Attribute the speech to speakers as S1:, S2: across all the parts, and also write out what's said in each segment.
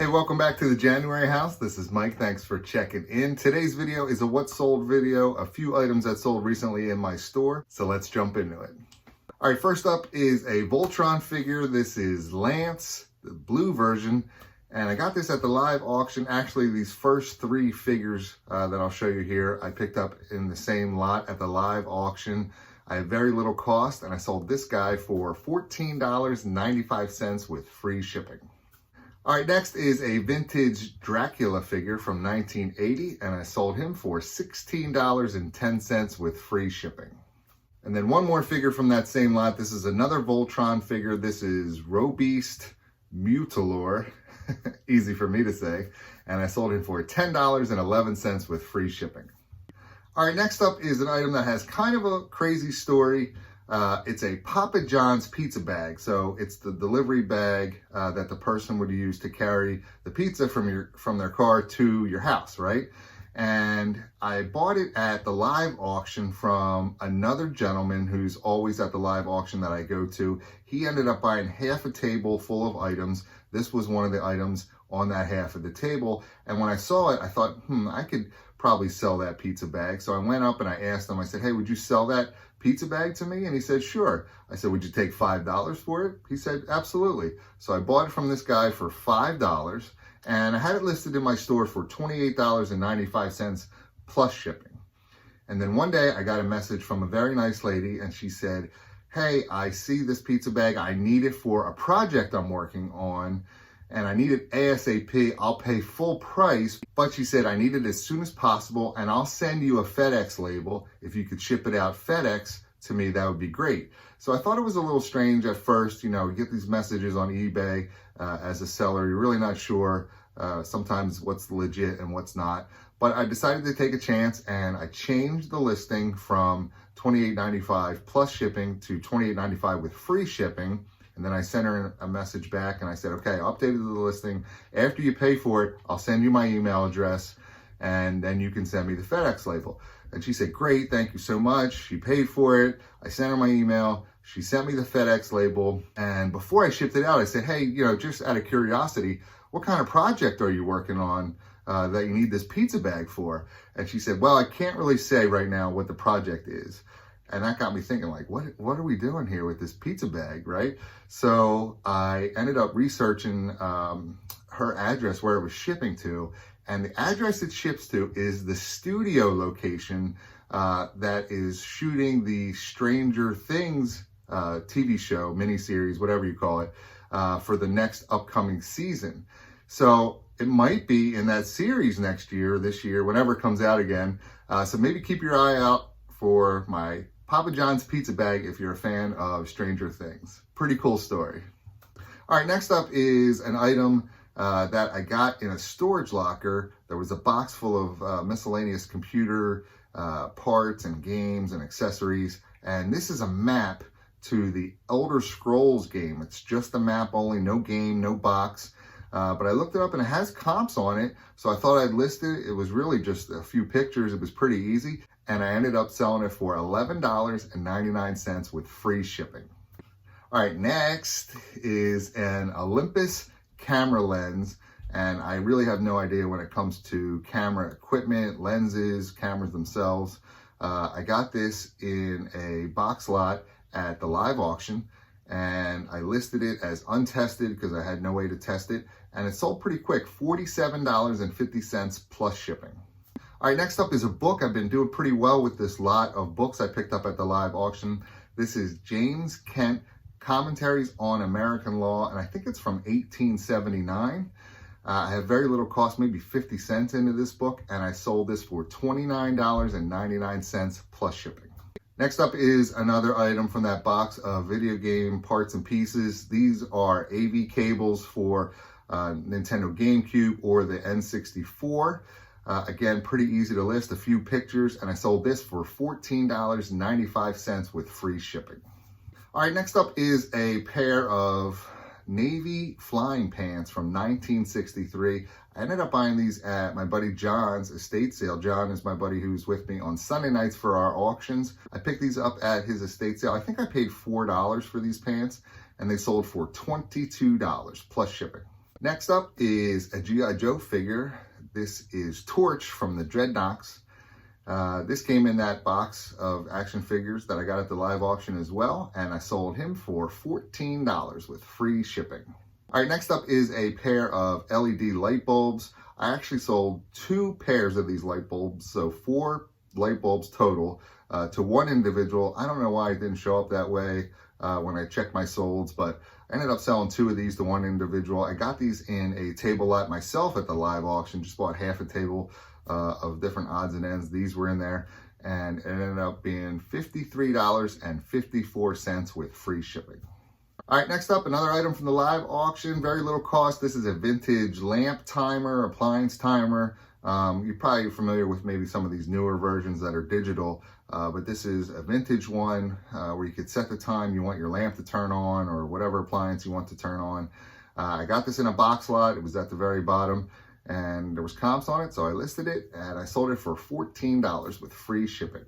S1: Hey, welcome back to the January house. This is Mike. Thanks for checking in. Today's video is a what sold video, a few items that sold recently in my store. So let's jump into it. All right, first up is a Voltron figure. This is Lance, the blue version. And I got this at the live auction. Actually, these first three figures that I'll show you here, I picked up in the same lot at the live auction. I had very little cost, and I sold this guy for $14.95 with free shipping. All right, next is a vintage Dracula figure from 1980, and I sold him for $16.10 with free shipping. And then one more figure from that same lot. This is another Voltron figure. This is Robeast Mutilor, easy for me to say, and I sold him for $10.11 with free shipping. All right, next up is an item that has kind of a crazy story. It's a Papa John's pizza bag. So it's the delivery bag that the person would use to carry the pizza from their car to your house, right? And I bought it at the live auction from another gentleman who's always at the live auction that I go to. He ended up buying half a table full of items. This was one of the items on that half of the table. And when I saw it, I thought, I could probably sell that pizza bag. So I went up and I asked him, I said, hey, would you sell that pizza bag to me? And he said, sure. I said, would you take $5 for it? He said, absolutely. So I bought it from this guy for $5, and I had it listed in my store for $28.95 plus shipping. And then one day I got a message from a very nice lady, and she said, hey, I see this pizza bag. I need it for a project I'm working on, and I need it ASAP. I'll pay full price, but she said I need it as soon as possible, and I'll send you a FedEx label. If you could ship it out FedEx to me, that would be great. So I thought it was a little strange at first. You know, you get these messages on eBay as a seller. You're really not sure sometimes what's legit and what's not. But I decided to take a chance, and I changed the listing from $28.95 plus shipping to $28.95 with free shipping. And then I sent her a message back and I said, okay, I updated the listing. After you pay for it, I'll send you my email address, and then you can send me the FedEx label. And she said, great, thank you so much. She paid for it. I sent her my email. She sent me the FedEx label. And before I shipped it out, I said, hey, just out of curiosity, what kind of project are you working on that you need this pizza bag for? And she said, well, I can't really say right now what the project is. And that got me thinking, like, what are we doing here with this pizza bag, right? So I ended up researching her address where it was shipping to. And the address it ships to is the studio location that is shooting the Stranger Things TV show, miniseries, whatever you call it, for the next upcoming season. So it might be in that series next year, this year, whenever it comes out again. So maybe keep your eye out for my Papa John's pizza bag if you're a fan of Stranger Things. Pretty cool story. All right, next up is an item that I got in a storage locker. There was a box full of miscellaneous computer parts and games and accessories. And this is a map to the Elder Scrolls game. It's just a map only, no game, no box. But I looked it up and it has comps on it. So I thought I'd list it. It was really just a few pictures. It was pretty easy. And I ended up selling it for $11.99 with free shipping. All right, next is an Olympus camera lens. And I really have no idea when it comes to camera equipment, lenses, cameras themselves. I got this in a box lot at the live auction, and I listed it as untested because I had no way to test it. And it sold pretty quick, $47.50 plus shipping. All right, next up is a book. I've been doing pretty well with this lot of books I picked up at the live auction. This is James Kent, Commentaries on American Law, and I think it's from 1879. I have very little cost, maybe 50 cents into this book, and I sold this for $29.99 plus shipping. Next up is another item from that box of video game parts and pieces. These are AV cables for Nintendo GameCube or the N64. Again, pretty easy to list, a few pictures, and I sold this for $14.95 with free shipping. All right, next up is a pair of Navy flying pants from 1963. I ended up buying these at my buddy John's estate sale. John is my buddy who's with me on Sunday nights for our auctions. I picked these up at his estate sale. I think I paid $4 for these pants, and they sold for $22 plus shipping. Next up is a G.I. Joe figure. This is Torch from the Dreadnoks. This came in that box of action figures that I got at the live auction as well, and I sold him for $14 with free shipping. All right, next up is a pair of LED light bulbs. I actually sold 2 pairs of these light bulbs, so 4 light bulbs total to one individual. I don't know why it didn't show up that way when I checked my solds, but I ended up selling 2 of these to one individual. I got these in a table lot myself at the live auction, just bought half a table of different odds and ends. These were in there, and it ended up being $53.54 with free shipping. All right, next up, another item from the live auction, very little cost. This is a vintage lamp timer, appliance timer. You're probably familiar with maybe some of these newer versions that are digital, but this is a vintage one where you could set the time you want your lamp to turn on or whatever appliance you want to turn on. I got this in a box lot. It was at the very bottom, and there was comps on it, so I listed it, and I sold it for $14 with free shipping.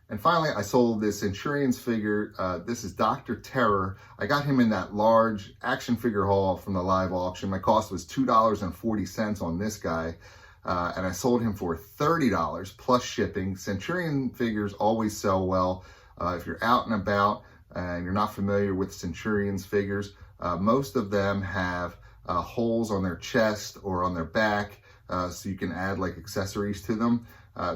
S1: And finally, I sold this Centurions figure. This is Dr. Terror. I got him in that large action figure haul from the live auction. My cost was $2.40 on this guy, and I sold him for $30 plus shipping. Centurion figures always sell well. If you're out and about and you're not familiar with Centurions figures, most of them have holes on their chest or on their back, so you can add like accessories to them.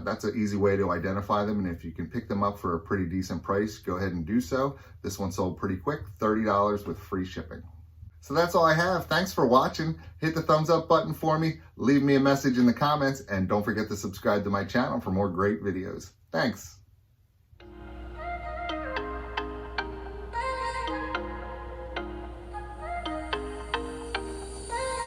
S1: That's an easy way to identify them, and if you can pick them up for a pretty decent price, go ahead and do so. This one sold pretty quick, $30 with free shipping. So that's all I have. Thanks for watching. Hit the thumbs up button for me, leave me a message in the comments, and don't forget to subscribe to my channel for more great videos. Thanks.